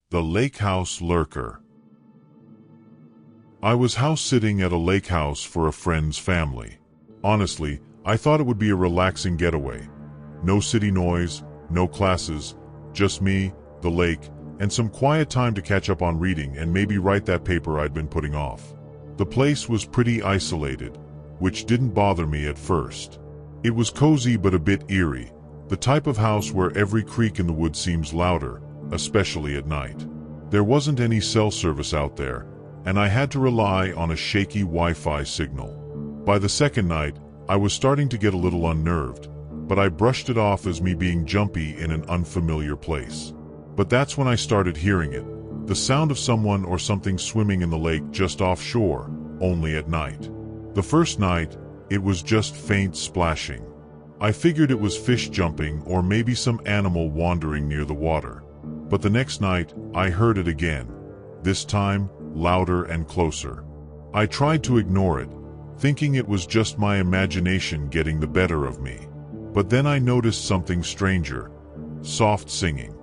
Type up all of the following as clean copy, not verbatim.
The Lake House Lurker. I was house-sitting at a lake house for a friend's family. Honestly, I thought it would be a relaxing getaway. No city noise, no classes, just me, the lake, and some quiet time to catch up on reading and maybe write that paper I'd been putting off. The place was pretty isolated, which didn't bother me at first. It was cozy but a bit eerie, the type of house where every creak in the woods seems louder, especially at night. There wasn't any cell service out there, and I had to rely on a shaky Wi-Fi signal. By the second night, I was starting to get a little unnerved, but I brushed it off as me being jumpy in an unfamiliar place. But that's when I started hearing it, the sound of someone or something swimming in the lake just offshore, only at night. The first night, it was just faint splashing. I figured it was fish jumping or maybe some animal wandering near the water. But the next night, I heard it again, this time louder and closer. I tried to ignore it, thinking it was just my imagination getting the better of me. But then I noticed something stranger, soft singing.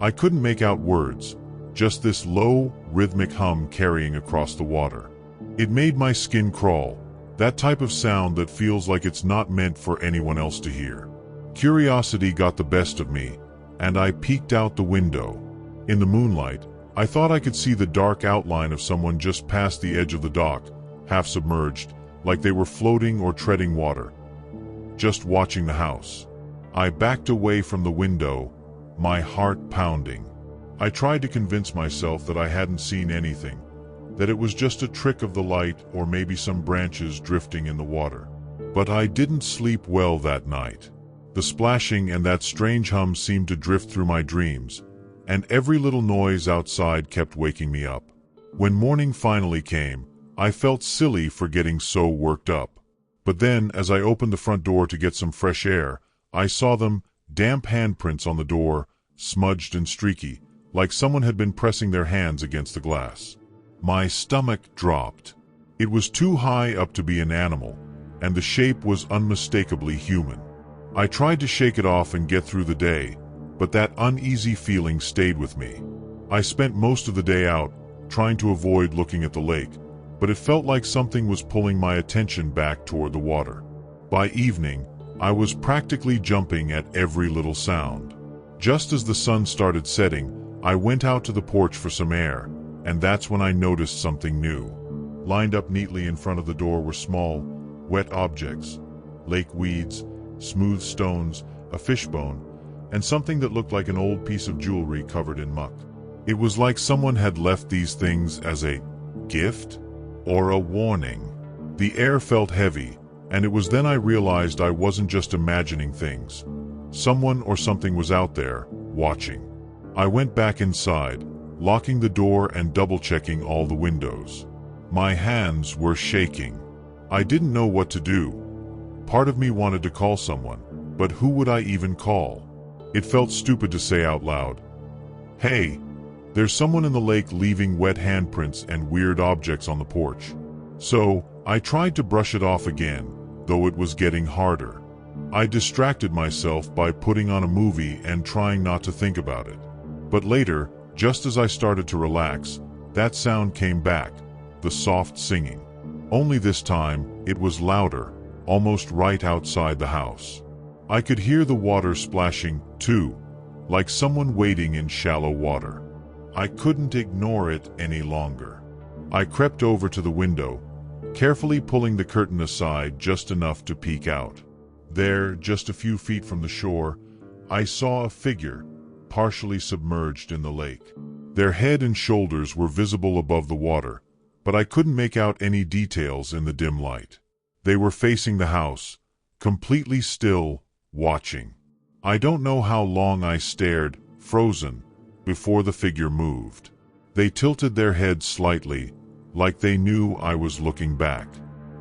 I couldn't make out words, just this low, rhythmic hum carrying across the water. It made my skin crawl, that type of sound that feels like it's not meant for anyone else to hear. Curiosity got the best of me, and I peeked out the window. In the moonlight, I thought I could see the dark outline of someone just past the edge of the dock, half submerged, like they were floating or treading water, just watching the house. I backed away from the window, my heart pounding. I tried to convince myself that I hadn't seen anything, that it was just a trick of the light or maybe some branches drifting in the water. But I didn't sleep well that night. The splashing and that strange hum seemed to drift through my dreams, and every little noise outside kept waking me up. When morning finally came, I felt silly for getting so worked up. But then, as I opened the front door to get some fresh air, I saw them, damp handprints on the door, smudged and streaky, like someone had been pressing their hands against the glass. My stomach dropped. It was too high up to be an animal, and the shape was unmistakably human. I tried to shake it off and get through the day, but that uneasy feeling stayed with me. I spent most of the day out, trying to avoid looking at the lake, but it felt like something was pulling my attention back toward the water. By evening, I was practically jumping at every little sound. Just as the sun started setting, I went out to the porch for some air, and that's when I noticed something new. Lined up neatly in front of the door were small, wet objects, lake weeds, smooth stones, a fishbone, and something that looked like an old piece of jewelry covered in muck. It was like someone had left these things as a gift or a warning. The air felt heavy, and it was then I realized I wasn't just imagining things. Someone or something was out there, watching. I went back inside, locking the door and double-checking all the windows. My hands were shaking. I didn't know what to do. Part of me wanted to call someone, but who would I even call? It felt stupid to say out loud, "Hey, there's someone in the lake leaving wet handprints and weird objects on the porch." So, I tried to brush it off again, though it was getting harder. I distracted myself by putting on a movie and trying not to think about it. But later, just as I started to relax, that sound came back, the soft singing. Only this time, it was louder, almost right outside the house. I could hear the water splashing, too, like someone wading in shallow water. I couldn't ignore it any longer. I crept over to the window, carefully pulling the curtain aside just enough to peek out. There, just a few feet from the shore, I saw a figure, partially submerged in the lake. Their head and shoulders were visible above the water, but I couldn't make out any details in the dim light. They were facing the house, completely still, watching. I don't know how long I stared, frozen, before the figure moved. They tilted their heads slightly, like they knew I was looking back.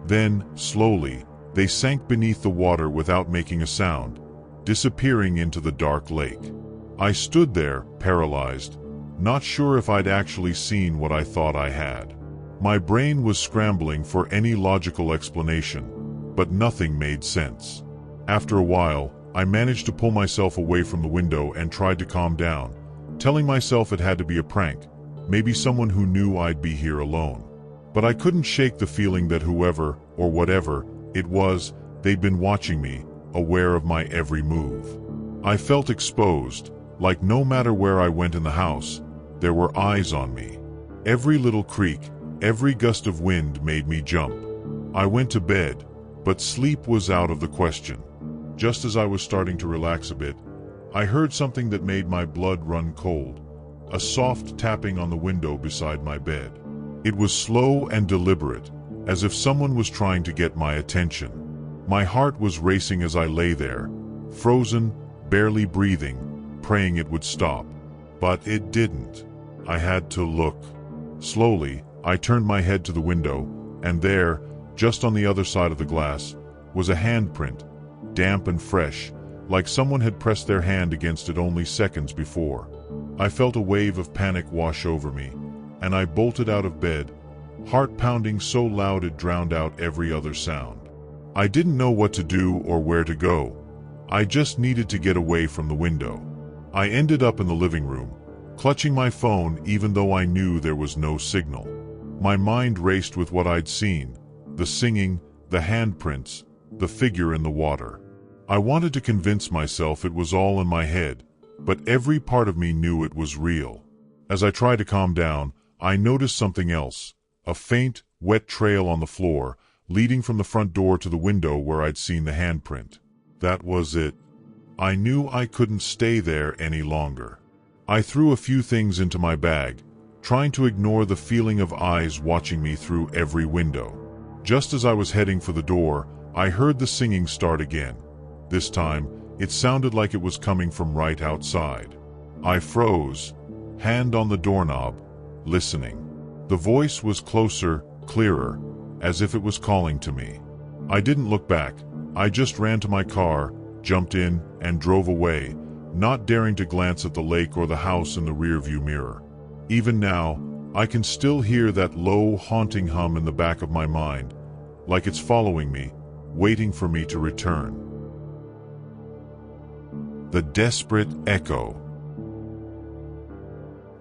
Then, slowly, they sank beneath the water without making a sound, disappearing into the dark lake. I stood there, paralyzed, not sure if I'd actually seen what I thought I had. My brain was scrambling for any logical explanation, but nothing made sense. After a while, I managed to pull myself away from the window and tried to calm down, telling myself it had to be a prank, maybe someone who knew I'd be here alone. But I couldn't shake the feeling that whoever, or whatever, it was, they'd been watching me, aware of my every move. I felt exposed, like no matter where I went in the house, there were eyes on me. Every little creak, every gust of wind made me jump. I went to bed, but sleep was out of the question. Just as I was starting to relax a bit, I heard something that made my blood run cold, a soft tapping on the window beside my bed. It was slow and deliberate, as if someone was trying to get my attention. My heart was racing as I lay there, frozen, barely breathing, praying it would stop. But it didn't. I had to look. Slowly, I turned my head to the window, and there, just on the other side of the glass, was a handprint, damp and fresh, like someone had pressed their hand against it only seconds before. I felt a wave of panic wash over me, and I bolted out of bed, heart pounding so loud it drowned out every other sound. I didn't know what to do or where to go. I just needed to get away from the window. I ended up in the living room, clutching my phone even though I knew there was no signal. My mind raced with what I'd seen, the singing, the handprints, the figure in the water. I wanted to convince myself it was all in my head, but every part of me knew it was real. As I tried to calm down, I noticed something else, a faint, wet trail on the floor, leading from the front door to the window where I'd seen the handprint. That was it. I knew I couldn't stay there any longer. I threw a few things into my bag, trying to ignore the feeling of eyes watching me through every window. Just as I was heading for the door, I heard the singing start again. This time, it sounded like it was coming from right outside. I froze, hand on the doorknob, listening. The voice was closer, clearer, as if it was calling to me. I didn't look back. I just ran to my car, jumped in, and drove away, not daring to glance at the lake or the house in the rearview mirror. Even now, I can still hear that low, haunting hum in the back of my mind, like it's following me, waiting for me to return. The desperate echo.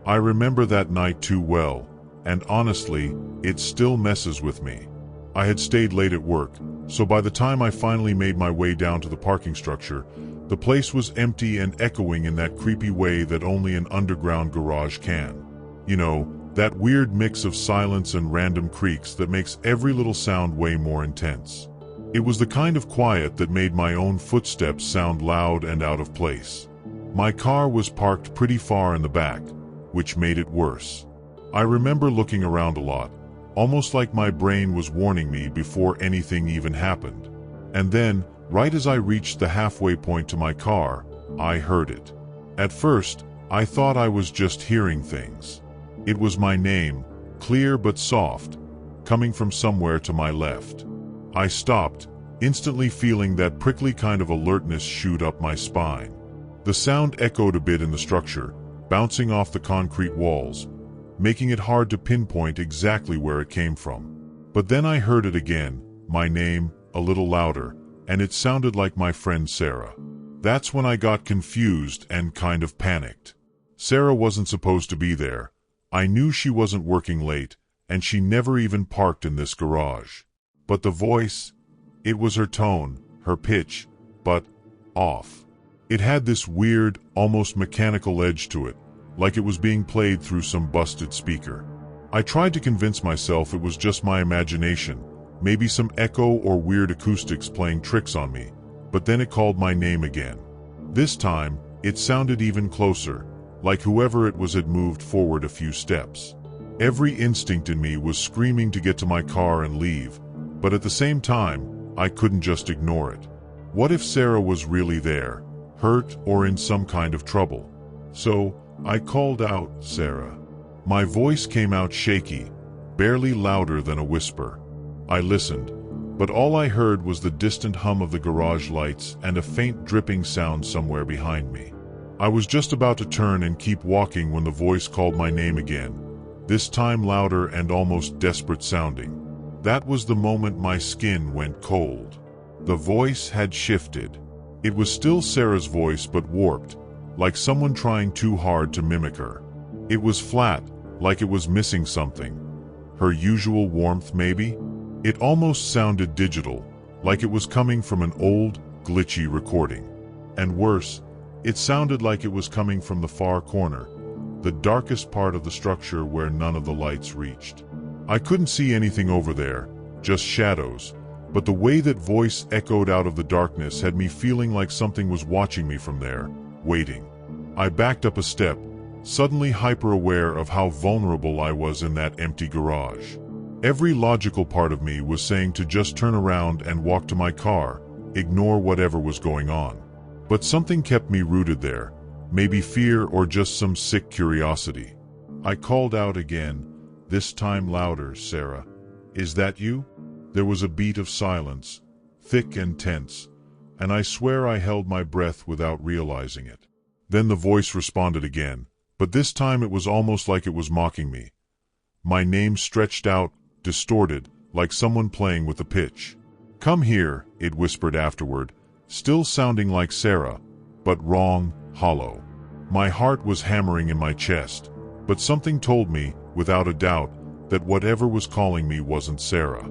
I remember that night too well, and honestly, it still messes with me. I had stayed late at work, so by the time I finally made my way down to the parking structure, the place was empty and echoing in that creepy way that only an underground garage can. You know, that weird mix of silence and random creaks that makes every little sound way more intense. It was the kind of quiet that made my own footsteps sound loud and out of place. My car was parked pretty far in the back, which made it worse. I remember looking around a lot, almost like my brain was warning me before anything even happened. And then, right as I reached the halfway point to my car, I heard it. At first, I thought I was just hearing things. It was my name, clear but soft, coming from somewhere to my left. I stopped, instantly feeling that prickly kind of alertness shoot up my spine. The sound echoed a bit in the structure, bouncing off the concrete walls, making it hard to pinpoint exactly where it came from. But then I heard it again, my name, a little louder, and it sounded like my friend Sarah. That's when I got confused and kind of panicked. Sarah wasn't supposed to be there. I knew she wasn't working late, and she never even parked in this garage. But the voice, it was her tone, her pitch, but off. It had this weird, almost mechanical edge to it, like it was being played through some busted speaker. I tried to convince myself it was just my imagination, maybe some echo or weird acoustics playing tricks on me, but then it called my name again. This time, it sounded even closer, like whoever it was had moved forward a few steps. Every instinct in me was screaming to get to my car and leave, but at the same time, I couldn't just ignore it. What if Sarah was really there, hurt or in some kind of trouble? So, I called out, "Sarah." My voice came out shaky, barely louder than a whisper. I listened, but all I heard was the distant hum of the garage lights and a faint dripping sound somewhere behind me. I was just about to turn and keep walking when the voice called my name again, this time louder and almost desperate sounding. That was the moment my skin went cold. The voice had shifted. It was still Sarah's voice but warped, like someone trying too hard to mimic her. It was flat, like it was missing something. Her usual warmth, maybe? It almost sounded digital, like it was coming from an old, glitchy recording. And worse, it sounded like it was coming from the far corner, the darkest part of the structure where none of the lights reached. I couldn't see anything over there, just shadows, but the way that voice echoed out of the darkness had me feeling like something was watching me from there, waiting. I backed up a step, suddenly hyper-aware of how vulnerable I was in that empty garage. Every logical part of me was saying to just turn around and walk to my car, ignore whatever was going on. But something kept me rooted there, maybe fear or just some sick curiosity. I called out again, this time louder, "Sarah, is that you?" There was a beat of silence, thick and tense, and I swear I held my breath without realizing it. Then the voice responded again, but this time it was almost like it was mocking me. My name stretched out, distorted, like someone playing with a pitch. "Come here," it whispered afterward, still sounding like Sarah, but wrong, hollow. My heart was hammering in my chest, but something told me, without a doubt, that whatever was calling me wasn't Sarah.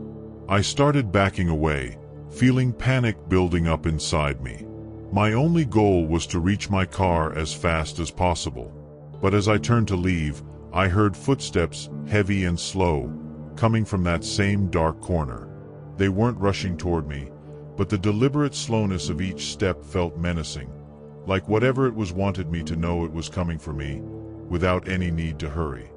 I started backing away, feeling panic building up inside me. My only goal was to reach my car as fast as possible. But as I turned to leave, I heard footsteps, heavy and slow, coming from that same dark corner. They weren't rushing toward me, but the deliberate slowness of each step felt menacing, like whatever it was wanted me to know it was coming for me, without any need to hurry.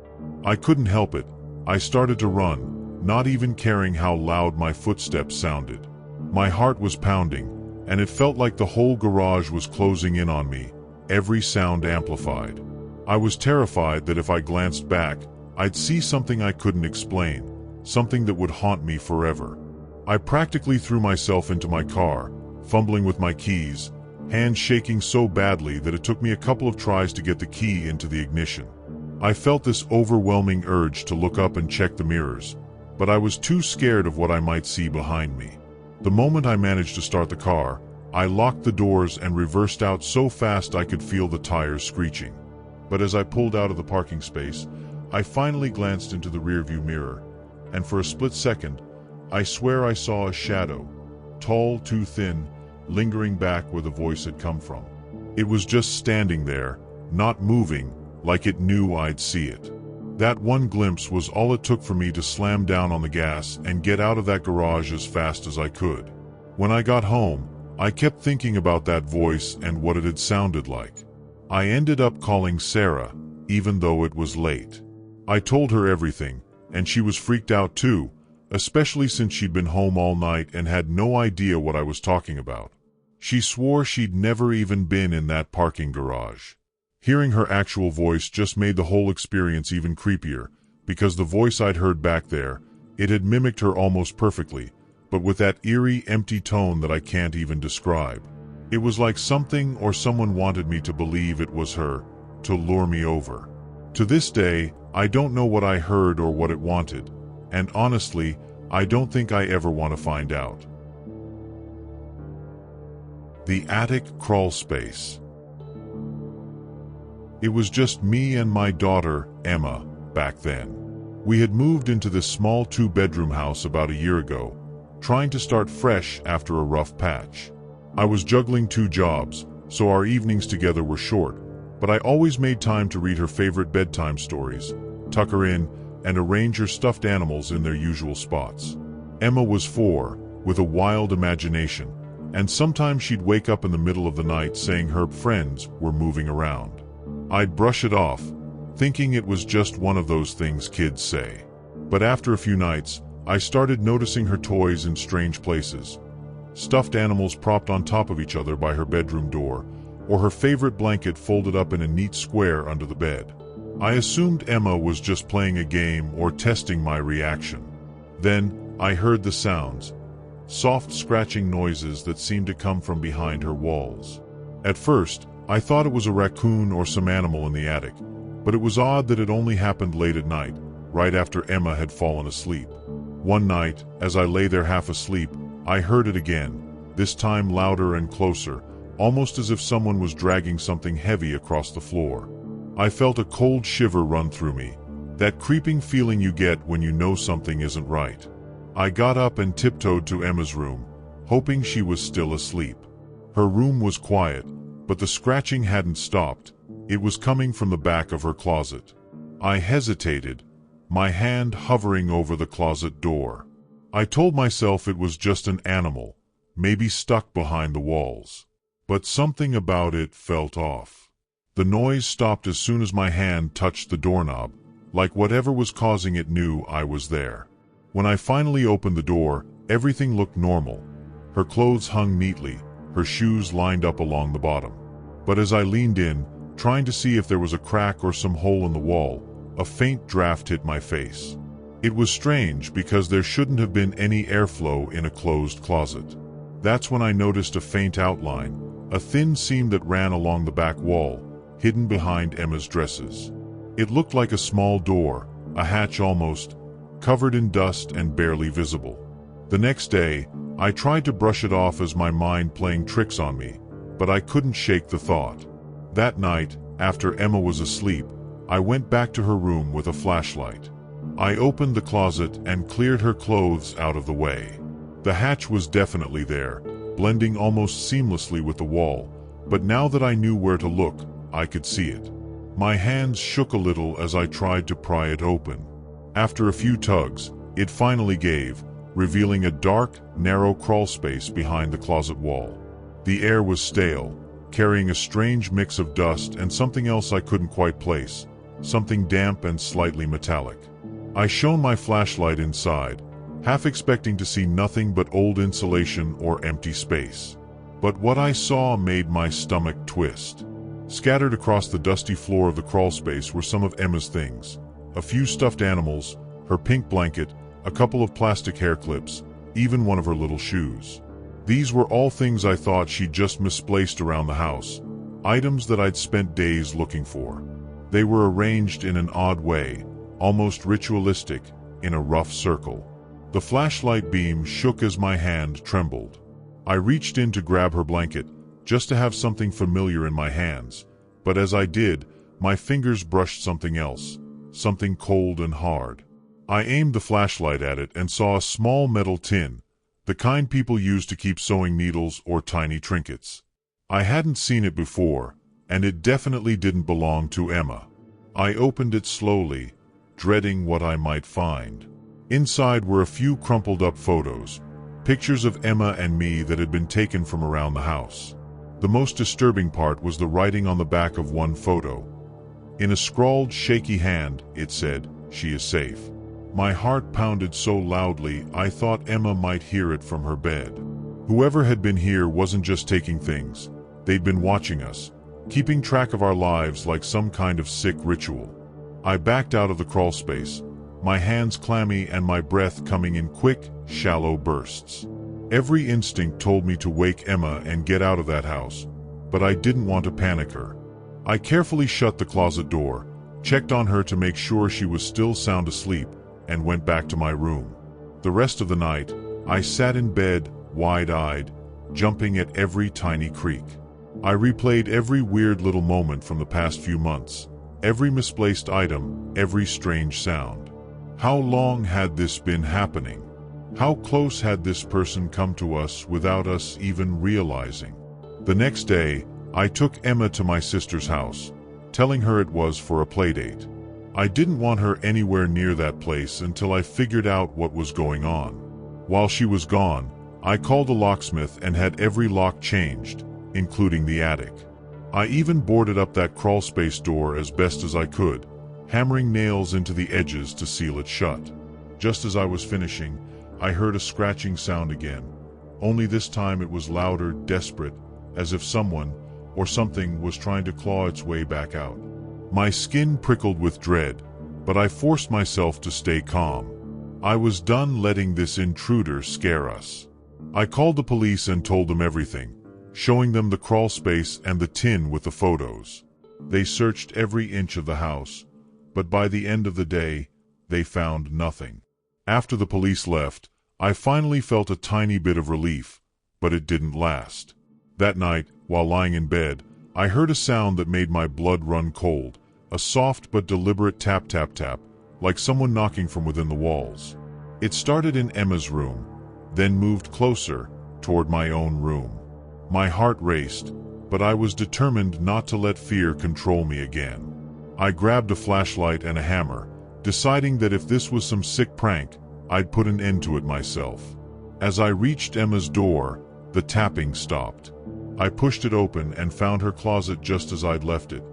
I couldn't help it. I started to run, not even caring how loud my footsteps sounded. My heart was pounding, and it felt like the whole garage was closing in on me, every sound amplified. I was terrified that if I glanced back, I'd see something I couldn't explain, something that would haunt me forever. I practically threw myself into my car, fumbling with my keys, hands shaking so badly that it took me a couple of tries to get the key into the ignition. I felt this overwhelming urge to look up and check the mirrors, but I was too scared of what I might see behind me. The moment I managed to start the car, I locked the doors and reversed out so fast I could feel the tires screeching. But as I pulled out of the parking space, I finally glanced into the rearview mirror, and for a split second, I swear I saw a shadow, tall, too thin, lingering back where the voice had come from. It was just standing there, not moving, like it knew I'd see it. That one glimpse was all it took for me to slam down on the gas and get out of that garage as fast as I could. When I got home, I kept thinking about that voice and what it had sounded like. I ended up calling Sarah, even though it was late. I told her everything, and she was freaked out too, especially since she'd been home all night and had no idea what I was talking about. She swore she'd never even been in that parking garage. Hearing her actual voice just made the whole experience even creepier, because the voice I'd heard back there, it had mimicked her almost perfectly, but with that eerie, empty tone that I can't even describe. It was like something or someone wanted me to believe it was her, to lure me over. To this day, I don't know what I heard or what it wanted, and honestly, I don't think I ever want to find out. The attic crawl space. It was just me and my daughter, Emma, back then. We had moved into this small 2-bedroom house about a year ago, trying to start fresh after a rough patch. I was juggling 2 jobs, so our evenings together were short, but I always made time to read her favorite bedtime stories, tuck her in, and arrange her stuffed animals in their usual spots. Emma was 4, with a wild imagination, and sometimes she'd wake up in the middle of the night saying her friends were moving around. I'd brush it off, thinking it was just one of those things kids say. But after a few nights, I started noticing her toys in strange places. Stuffed animals propped on top of each other by her bedroom door, or her favorite blanket folded up in a neat square under the bed. I assumed Emma was just playing a game or testing my reaction. Then, I heard the sounds. Soft scratching noises that seemed to come from behind her walls. At first, I thought it was a raccoon or some animal in the attic, but it was odd that it only happened late at night, right after Emma had fallen asleep. One night, as I lay there half asleep, I heard it again, this time louder and closer, almost as if someone was dragging something heavy across the floor. I felt a cold shiver run through me, that creeping feeling you get when you know something isn't right. I got up and tiptoed to Emma's room, hoping she was still asleep. Her room was quiet, but the scratching hadn't stopped. It was coming from the back of her closet. I hesitated, my hand hovering over the closet door. I told myself it was just an animal, maybe stuck behind the walls. But something about it felt off. The noise stopped as soon as my hand touched the doorknob, like whatever was causing it knew I was there. When I finally opened the door, everything looked normal. Her clothes hung neatly, her shoes lined up along the bottom. But as I leaned in, trying to see if there was a crack or some hole in the wall, a faint draft hit my face. It was strange because there shouldn't have been any airflow in a closed closet. That's when I noticed a faint outline, a thin seam that ran along the back wall, hidden behind Emma's dresses. It looked like a small door, a hatch almost, covered in dust and barely visible. The next day, I tried to brush it off as my mind playing tricks on me, but I couldn't shake the thought. That night, after Emma was asleep, I went back to her room with a flashlight. I opened the closet and cleared her clothes out of the way. The hatch was definitely there, blending almost seamlessly with the wall, but now that I knew where to look, I could see it. My hands shook a little as I tried to pry it open. After a few tugs, it finally gave, revealing a dark, narrow crawl space behind the closet wall. The air was stale, carrying a strange mix of dust and something else I couldn't quite place, something damp and slightly metallic. I shone my flashlight inside, half expecting to see nothing but old insulation or empty space. But what I saw made my stomach twist. Scattered across the dusty floor of the crawlspace were some of Emma's things. A few stuffed animals, her pink blanket, a couple of plastic hair clips, even one of her little shoes. These were all things I thought she'd just misplaced around the house, items that I'd spent days looking for. They were arranged in an odd way, almost ritualistic, in a rough circle. The flashlight beam shook as my hand trembled. I reached in to grab her blanket, just to have something familiar in my hands, but as I did, my fingers brushed something else, something cold and hard. I aimed the flashlight at it and saw a small metal tin, the kind people use to keep sewing needles or tiny trinkets. I hadn't seen it before, and it definitely didn't belong to Emma. I opened it slowly, dreading what I might find. Inside were a few crumpled up photos, pictures of Emma and me that had been taken from around the house. The most disturbing part was the writing on the back of one photo. In a scrawled, shaky hand, it said, "She is safe." My heart pounded so loudly I thought Emma might hear it from her bed. Whoever had been here wasn't just taking things. They'd been watching us, keeping track of our lives like some kind of sick ritual. I backed out of the crawl space, my hands clammy and my breath coming in quick, shallow bursts. Every instinct told me to wake Emma and get out of that house, but I didn't want to panic her. I carefully shut the closet door, checked on her to make sure she was still sound asleep, and went back to my room. The rest of the night, I sat in bed, wide-eyed, jumping at every tiny creak. I replayed every weird little moment from the past few months, every misplaced item, every strange sound. How long had this been happening? How close had this person come to us without us even realizing? The next day, I took Emma to my sister's house, telling her it was for a playdate. I didn't want her anywhere near that place until I figured out what was going on. While she was gone, I called a locksmith and had every lock changed, including the attic. I even boarded up that crawlspace door as best as I could, hammering nails into the edges to seal it shut. Just as I was finishing, I heard a scratching sound again, only this time it was louder, desperate, as if someone, or something, was trying to claw its way back out. My skin prickled with dread, but I forced myself to stay calm. I was done letting this intruder scare us. I called the police and told them everything, showing them the crawl space and the tin with the photos. They searched every inch of the house, but by the end of the day, they found nothing. After the police left, I finally felt a tiny bit of relief, but it didn't last. That night, while lying in bed, I heard a sound that made my blood run cold, a soft but deliberate tap tap tap, like someone knocking from within the walls. It started in Emma's room, then moved closer, toward my own room. My heart raced, but I was determined not to let fear control me again. I grabbed a flashlight and a hammer, deciding that if this was some sick prank, I'd put an end to it myself. As I reached Emma's door, the tapping stopped. I pushed it open and found her closet just as I'd left it.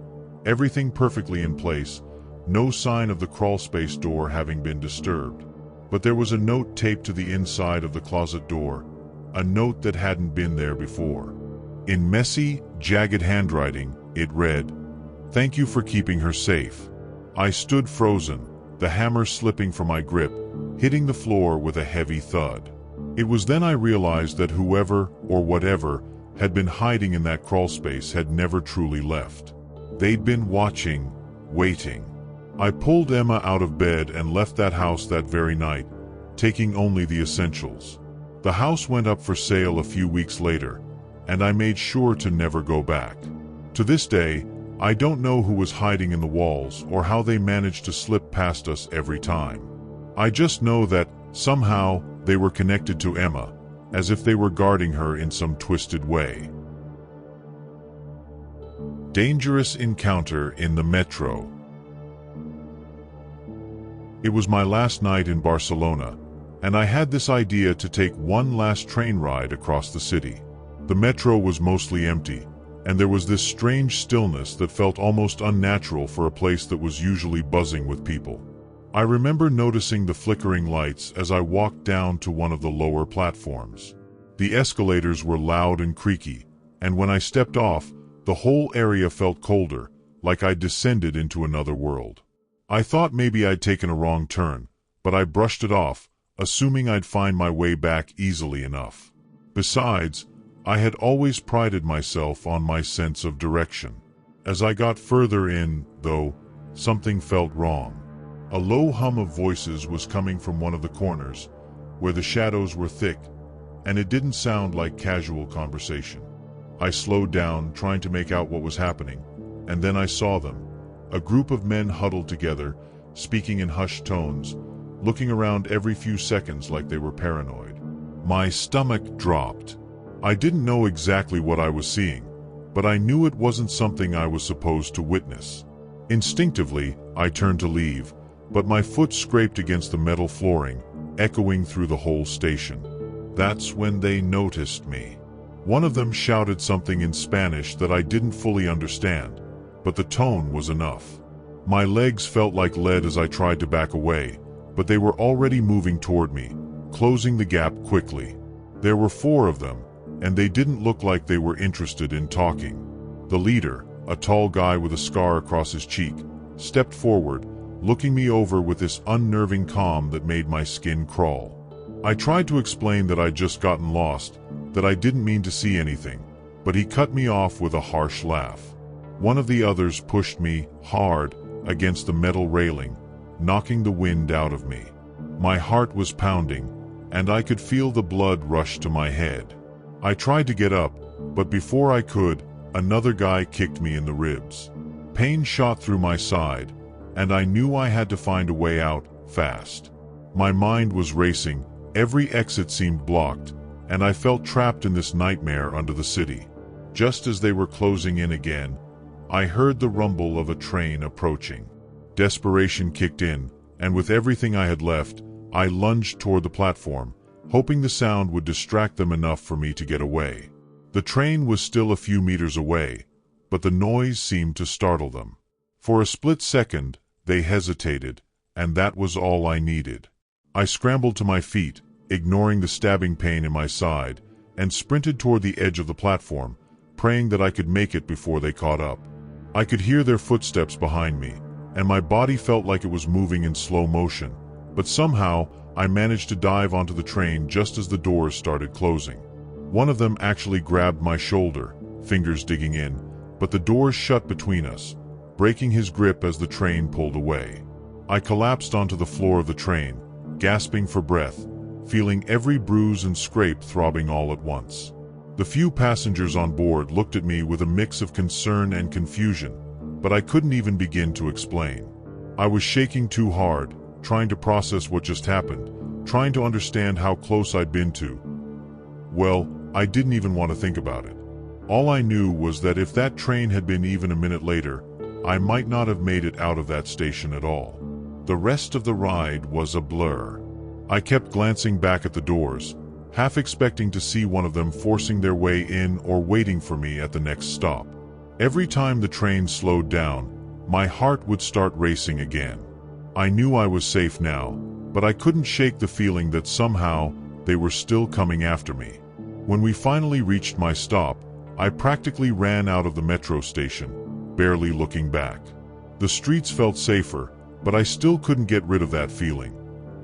Everything perfectly in place, no sign of the crawlspace door having been disturbed. But there was a note taped to the inside of the closet door, a note that hadn't been there before. In messy, jagged handwriting, it read, "Thank you for keeping her safe." I stood frozen, the hammer slipping from my grip, hitting the floor with a heavy thud. It was then I realized that whoever, or whatever, had been hiding in that crawlspace had never truly left. They'd been watching, waiting. I pulled Emma out of bed and left that house that very night, taking only the essentials. The house went up for sale a few weeks later, and I made sure to never go back. To this day, I don't know who was hiding in the walls or how they managed to slip past us every time. I just know that, somehow, they were connected to Emma, as if they were guarding her in some twisted way. Dangerous encounter in the metro. It was my last night in Barcelona, and I had this idea to take one last train ride across the city. The metro was mostly empty, and there was this strange stillness that felt almost unnatural for a place that was usually buzzing with people. I remember noticing the flickering lights as I walked down to one of the lower platforms. The escalators were loud and creaky, and when I stepped off, the whole area felt colder, like I'd descended into another world. I thought maybe I'd taken a wrong turn, but I brushed it off, assuming I'd find my way back easily enough. Besides, I had always prided myself on my sense of direction. As I got further in, though, something felt wrong. A low hum of voices was coming from one of the corners, where the shadows were thick, and it didn't sound like casual conversation. I slowed down, trying to make out what was happening, and then I saw them. A group of men huddled together, speaking in hushed tones, looking around every few seconds like they were paranoid. My stomach dropped. I didn't know exactly what I was seeing, but I knew it wasn't something I was supposed to witness. Instinctively, I turned to leave, but my foot scraped against the metal flooring, echoing through the whole station. That's when they noticed me. One of them shouted something in Spanish that I didn't fully understand, but the tone was enough. My legs felt like lead as I tried to back away, but they were already moving toward me, closing the gap quickly. There were 4 of them, and they didn't look like they were interested in talking. The leader, a tall guy with a scar across his cheek, stepped forward, looking me over with this unnerving calm that made my skin crawl. I tried to explain that I'd just gotten lost, that I didn't mean to see anything, but he cut me off with a harsh laugh. One of the others pushed me, hard, against the metal railing, knocking the wind out of me. My heart was pounding, and I could feel the blood rush to my head. I tried to get up, but before I could, another guy kicked me in the ribs. Pain shot through my side, and I knew I had to find a way out, fast. My mind was racing, every exit seemed blocked, and I felt trapped in this nightmare under the city. Just as they were closing in again, I heard the rumble of a train approaching. Desperation kicked in, and with everything I had left, I lunged toward the platform, hoping the sound would distract them enough for me to get away. The train was still a few meters away, but the noise seemed to startle them. For a split second, they hesitated, and that was all I needed. I scrambled to my feet, ignoring the stabbing pain in my side, and sprinted toward the edge of the platform, praying that I could make it before they caught up. I could hear their footsteps behind me, and my body felt like it was moving in slow motion, but somehow I managed to dive onto the train just as the doors started closing. One of them actually grabbed my shoulder, fingers digging in, but the doors shut between us, breaking his grip as the train pulled away. I collapsed onto the floor of the train, gasping for breath, feeling every bruise and scrape throbbing all at once. The few passengers on board looked at me with a mix of concern and confusion, but I couldn't even begin to explain. I was shaking too hard, trying to process what just happened, trying to understand how close I'd been to. Well, I didn't even want to think about it. All I knew was that if that train had been even a minute later, I might not have made it out of that station at all. The rest of the ride was a blur. I kept glancing back at the doors, half expecting to see one of them forcing their way in or waiting for me at the next stop. Every time the train slowed down, my heart would start racing again. I knew I was safe now, but I couldn't shake the feeling that somehow they were still coming after me. When we finally reached my stop, I practically ran out of the metro station, barely looking back. The streets felt safer, but I still couldn't get rid of that feeling,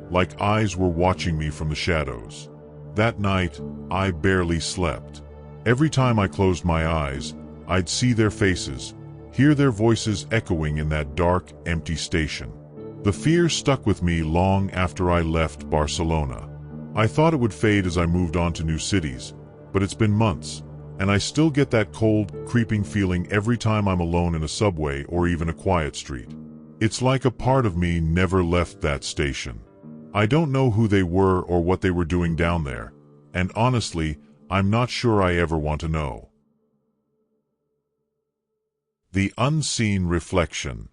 like eyes were watching me from the shadows. That night, I barely slept. Every time I closed my eyes, I'd see their faces, hear their voices echoing in that dark, empty station. The fear stuck with me long after I left Barcelona. I thought it would fade as I moved on to new cities, but it's been months, and I still get that cold, creeping feeling every time I'm alone in a subway or even a quiet street. It's like a part of me never left that station. I don't know who they were or what they were doing down there, and honestly, I'm not sure I ever want to know. The unseen reflection.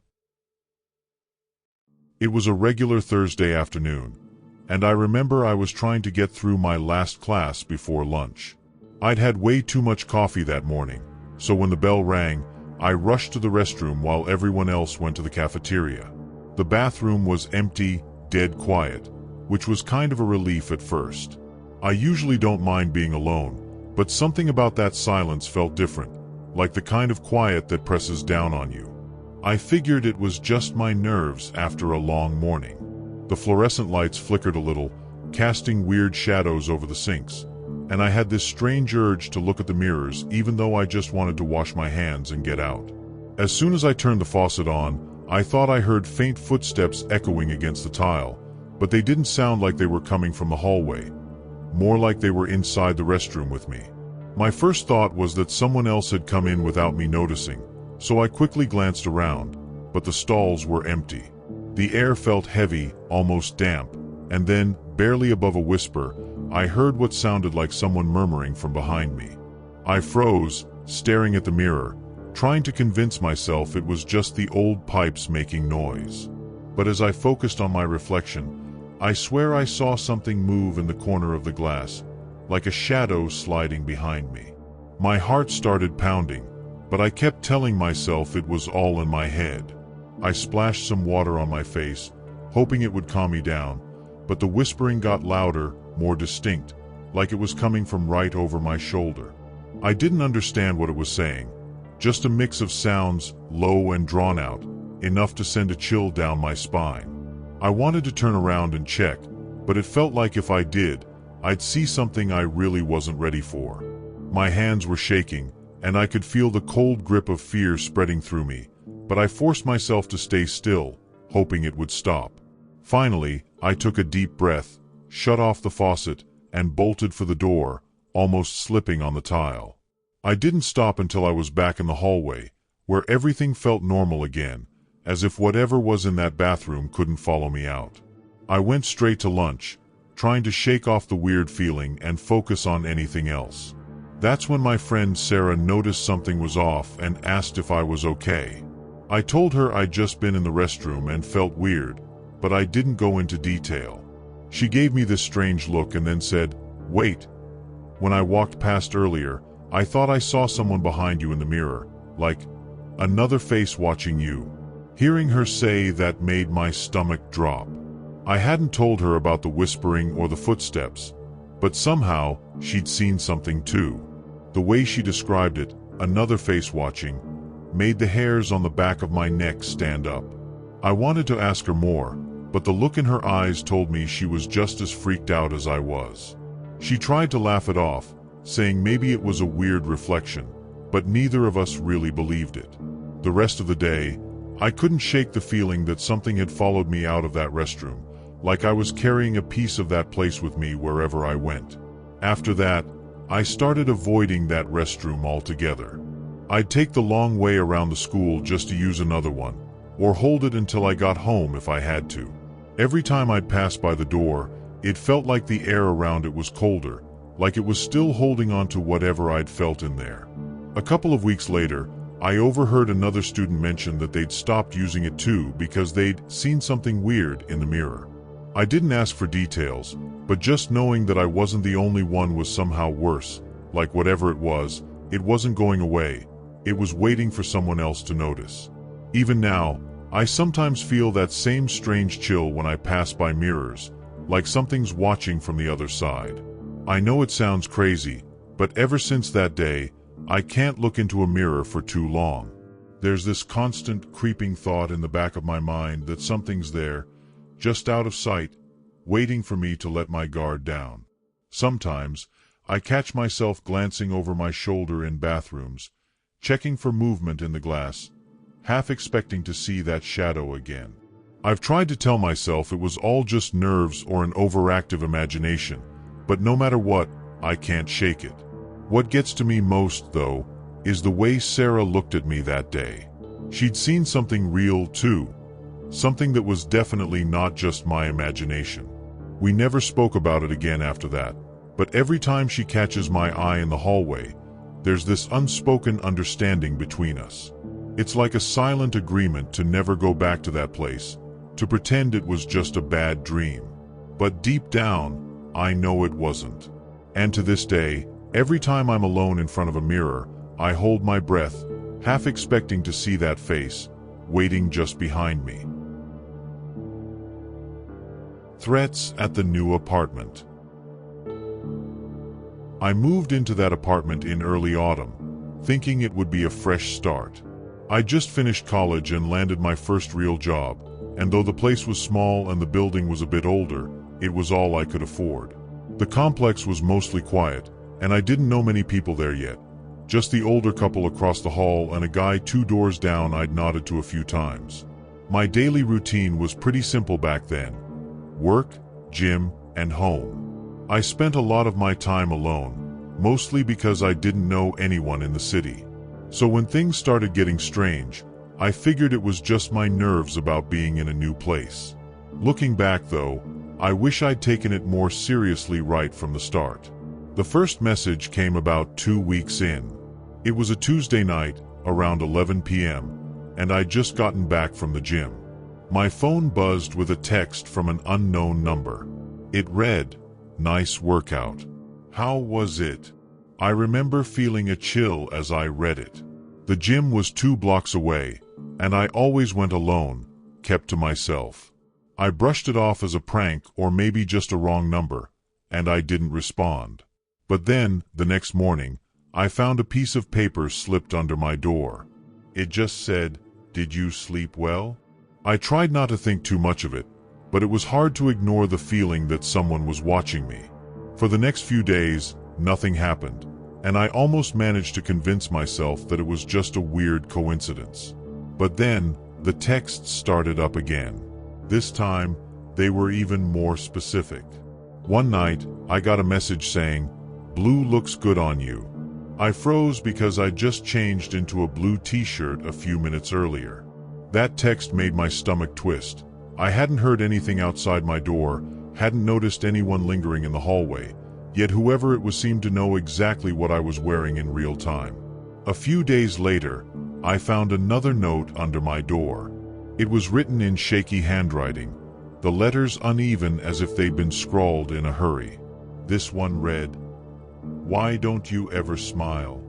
It was a regular Thursday afternoon, and I remember I was trying to get through my last class before lunch. I'd had way too much coffee that morning, so when the bell rang, I rushed to the restroom while everyone else went to the cafeteria. The bathroom was empty, dead quiet, which was kind of a relief at first. I usually don't mind being alone, but something about that silence felt different, like the kind of quiet that presses down on you. I figured it was just my nerves after a long morning. The fluorescent lights flickered a little, casting weird shadows over the sinks, and I had this strange urge to look at the mirrors even though I just wanted to wash my hands and get out. As soon as I turned the faucet on, I thought I heard faint footsteps echoing against the tile, but they didn't sound like they were coming from the hallway, more like they were inside the restroom with me. My first thought was that someone else had come in without me noticing, so I quickly glanced around, but the stalls were empty. The air felt heavy, almost damp, and then, barely above a whisper, I heard what sounded like someone murmuring from behind me. I froze, staring at the mirror, trying to convince myself it was just the old pipes making noise. But as I focused on my reflection, I swear I saw something move in the corner of the glass, like a shadow sliding behind me. My heart started pounding, but I kept telling myself it was all in my head. I splashed some water on my face, hoping it would calm me down, but the whispering got louder, more distinct, like it was coming from right over my shoulder. I didn't understand what it was saying, just a mix of sounds, low and drawn out, enough to send a chill down my spine. I wanted to turn around and check, but it felt like if I did, I'd see something I really wasn't ready for. My hands were shaking, and I could feel the cold grip of fear spreading through me, but I forced myself to stay still, hoping it would stop. Finally, I took a deep breath, shut off the faucet, and bolted for the door, almost slipping on the tile. I didn't stop until I was back in the hallway, where everything felt normal again, as if whatever was in that bathroom couldn't follow me out. I went straight to lunch, trying to shake off the weird feeling and focus on anything else. That's when my friend Sarah noticed something was off and asked if I was okay. I told her I'd just been in the restroom and felt weird, but I didn't go into detail. She gave me this strange look and then said, "Wait. When I walked past earlier, I thought I saw someone behind you in the mirror, like another face watching you." Hearing her say that made my stomach drop. I hadn't told her about the whispering or the footsteps, but somehow she'd seen something too. The way she described it, another face watching, made the hairs on the back of my neck stand up. I wanted to ask her more, but the look in her eyes told me she was just as freaked out as I was. She tried to laugh it off, saying maybe it was a weird reflection, but neither of us really believed it. The rest of the day, I couldn't shake the feeling that something had followed me out of that restroom, like I was carrying a piece of that place with me wherever I went. After that, I started avoiding that restroom altogether. I'd take the long way around the school just to use another one, or hold it until I got home if I had to. Every time I'd pass by the door, it felt like the air around it was colder, like it was still holding on to whatever I'd felt in there. A couple of weeks later, I overheard another student mention that they'd stopped using it too because they'd seen something weird in the mirror. I didn't ask for details, but just knowing that I wasn't the only one was somehow worse, like whatever it wasn't going away. It was waiting for someone else to notice. Even now, I sometimes feel that same strange chill when I pass by mirrors, like something's watching from the other side. I know it sounds crazy, but ever since that day, I can't look into a mirror for too long. There's this constant creeping thought in the back of my mind that something's there, just out of sight, waiting for me to let my guard down. Sometimes, I catch myself glancing over my shoulder in bathrooms, checking for movement in the glass, half expecting to see that shadow again. I've tried to tell myself it was all just nerves or an overactive imagination, but no matter what, I can't shake it. What gets to me most, though, is the way Sarah looked at me that day. She'd seen something real, too. Something that was definitely not just my imagination. We never spoke about it again after that, but every time she catches my eye in the hallway, there's this unspoken understanding between us. It's like a silent agreement to never go back to that place, to pretend it was just a bad dream. But deep down, I know it wasn't. And to this day, every time I'm alone in front of a mirror, I hold my breath, half expecting to see that face, waiting just behind me. Threats at the new apartment. I moved into that apartment in early autumn, thinking it would be a fresh start. I just finished college and landed my first real job, and though the place was small and the building was a bit older, it was all I could afford. The complex was mostly quiet, and I didn't know many people there yet. Just the older couple across the hall and a guy 2 doors down I'd nodded to a few times. My daily routine was pretty simple back then. Work, gym, and home. I spent a lot of my time alone, mostly because I didn't know anyone in the city. So when things started getting strange, I figured it was just my nerves about being in a new place. Looking back though, I wish I'd taken it more seriously right from the start. The first message came about 2 weeks in. It was a Tuesday night, around 11 p.m., and I'd just gotten back from the gym. My phone buzzed with a text from an unknown number. It read, "Nice workout. How was it?" I remember feeling a chill as I read it. The gym was 2 blocks away, and I always went alone, kept to myself. I brushed it off as a prank or maybe just a wrong number, and I didn't respond. But then, the next morning, I found a piece of paper slipped under my door. It just said, "Did you sleep well?" I tried not to think too much of it, but it was hard to ignore the feeling that someone was watching me. For the next few days, nothing happened, and I almost managed to convince myself that it was just a weird coincidence. But then, the texts started up again. This time, they were even more specific. One night, I got a message saying, "Blue looks good on you." I froze because I'd just changed into a blue t-shirt a few minutes earlier. That text made my stomach twist. I hadn't heard anything outside my door, hadn't noticed anyone lingering in the hallway, yet whoever it was seemed to know exactly what I was wearing in real time. A few days later, I found another note under my door. It was written in shaky handwriting, the letters uneven as if they'd been scrawled in a hurry. This one read, "Why don't you ever smile?"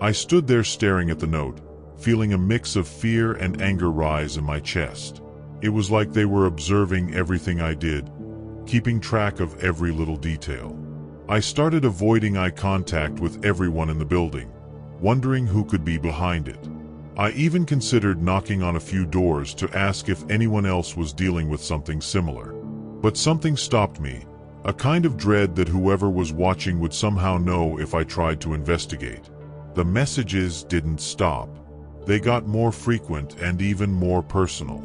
I stood there staring at the note, feeling a mix of fear and anger rise in my chest. It was like they were observing everything I did, keeping track of every little detail. I started avoiding eye contact with everyone in the building, wondering who could be behind it. I even considered knocking on a few doors to ask if anyone else was dealing with something similar. But something stopped me, a kind of dread that whoever was watching would somehow know if I tried to investigate. The messages didn't stop. They got more frequent and even more personal.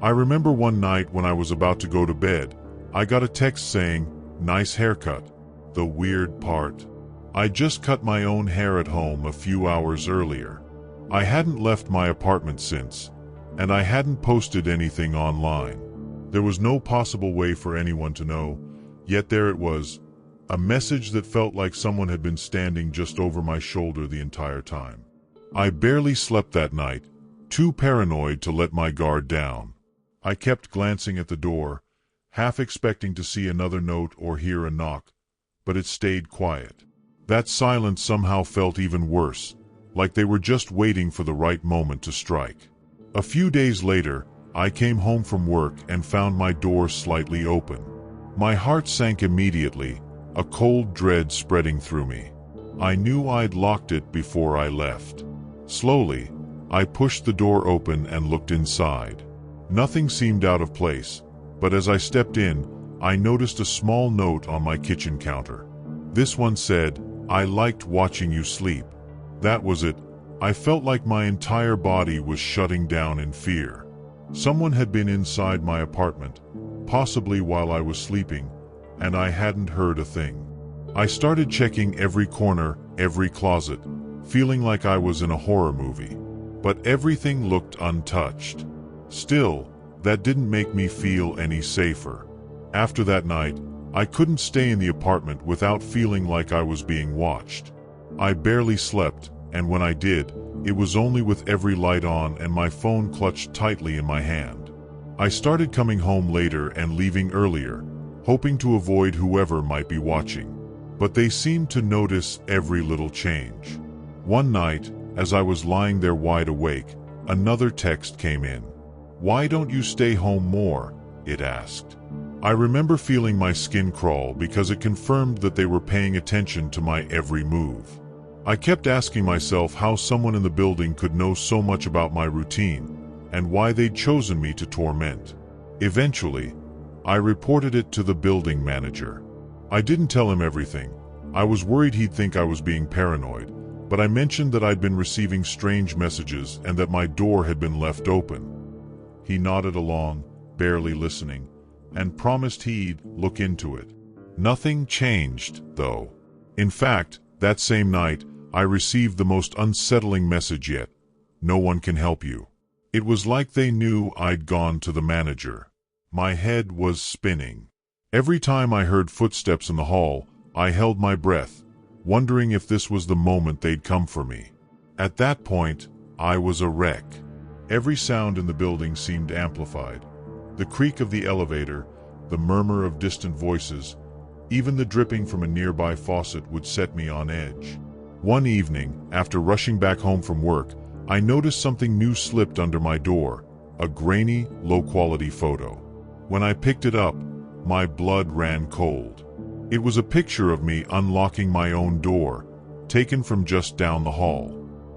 I remember one night when I was about to go to bed, I got a text saying, "Nice haircut." The weird part. I just cut my own hair at home a few hours earlier. I hadn't left my apartment since, and I hadn't posted anything online. There was no possible way for anyone to know, yet there it was, a message that felt like someone had been standing just over my shoulder the entire time. I barely slept that night, too paranoid to let my guard down. I kept glancing at the door, half expecting to see another note or hear a knock, but it stayed quiet. That silence somehow felt even worse, like they were just waiting for the right moment to strike. A few days later, I came home from work and found my door slightly open. My heart sank immediately, a cold dread spreading through me. I knew I'd locked it before I left. Slowly, I pushed the door open and looked inside. Nothing seemed out of place, but as I stepped in, I noticed a small note on my kitchen counter. This one said, "I liked watching you sleep." That was it. I felt like my entire body was shutting down in fear. Someone had been inside my apartment, possibly while I was sleeping, and I hadn't heard a thing. I started checking every corner, every closet, feeling like I was in a horror movie. But everything looked untouched. Still, that didn't make me feel any safer. After that night, I couldn't stay in the apartment without feeling like I was being watched. I barely slept, and when I did, it was only with every light on and my phone clutched tightly in my hand. I started coming home later and leaving earlier, hoping to avoid whoever might be watching. But they seemed to notice every little change. One night, as I was lying there wide awake, another text came in. "Why don't you stay home more?" it asked. I remember feeling my skin crawl because it confirmed that they were paying attention to my every move. I kept asking myself how someone in the building could know so much about my routine, and why they'd chosen me to torment. Eventually, I reported it to the building manager. I didn't tell him everything. I was worried he'd think I was being paranoid, but I mentioned that I'd been receiving strange messages and that my door had been left open. He nodded along, barely listening, and promised he'd look into it. Nothing changed, though. In fact, that same night, I received the most unsettling message yet. "No one can help you." It was like they knew I'd gone to the manager. My head was spinning. Every time I heard footsteps in the hall, I held my breath, wondering if this was the moment they'd come for me. At that point, I was a wreck. Every sound in the building seemed amplified. The creak of the elevator, the murmur of distant voices, even the dripping from a nearby faucet would set me on edge. One evening, after rushing back home from work, I noticed something new slipped under my door, a grainy, low-quality photo. When I picked it up, my blood ran cold. It was a picture of me unlocking my own door, taken from just down the hall.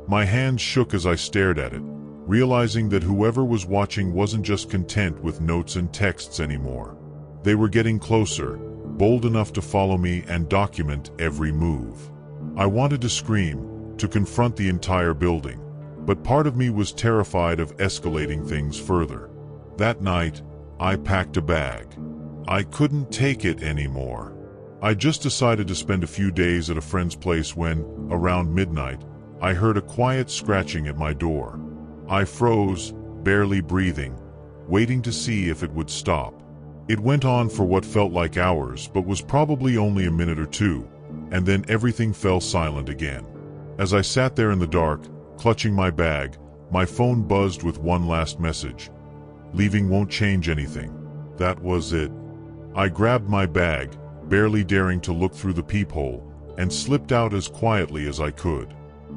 My hands shook as I stared at it, realizing that whoever was watching wasn't just content with notes and texts anymore. They were getting closer, bold enough to follow me and document every move. I wanted to scream, to confront the entire building, but part of me was terrified of escalating things further. That night, I packed a bag. I couldn't take it anymore. I just decided to spend a few days at a friend's place when, around midnight, I heard a quiet scratching at my door. I froze, barely breathing, waiting to see if it would stop. It went on for what felt like hours, but was probably only a minute or two, and then everything fell silent again. As I sat there in the dark, clutching my bag, my phone buzzed with one last message. "Leaving won't change anything." That was it. I grabbed my bag, barely daring to look through the peephole, and slipped out as quietly as I could.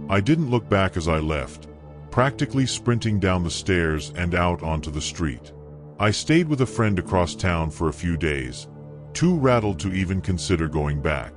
I didn't look back as I left, practically sprinting down the stairs and out onto the street. I stayed with a friend across town for a few days, too rattled to even consider going back.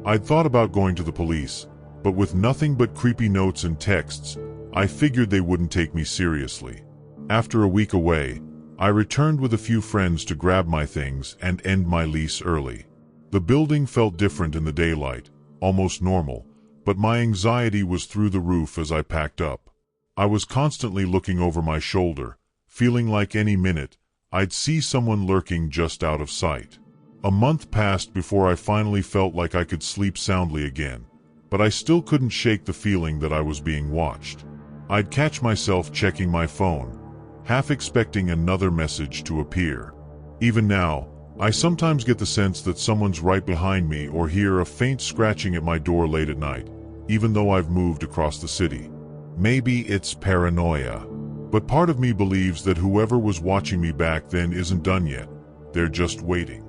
I'd thought about going to the police, but with nothing but creepy notes and texts, I figured they wouldn't take me seriously. After a week away, I returned with a few friends to grab my things and end my lease early. The building felt different in the daylight, almost normal, but my anxiety was through the roof as I packed up. I was constantly looking over my shoulder, feeling like any minute, I'd see someone lurking just out of sight. A month passed before I finally felt like I could sleep soundly again, but I still couldn't shake the feeling that I was being watched. I'd catch myself checking my phone, half expecting another message to appear. Even now, I sometimes get the sense that someone's right behind me or hear a faint scratching at my door late at night, even though I've moved across the city. Maybe it's paranoia, but part of me believes that whoever was watching me back then isn't done yet. They're just waiting.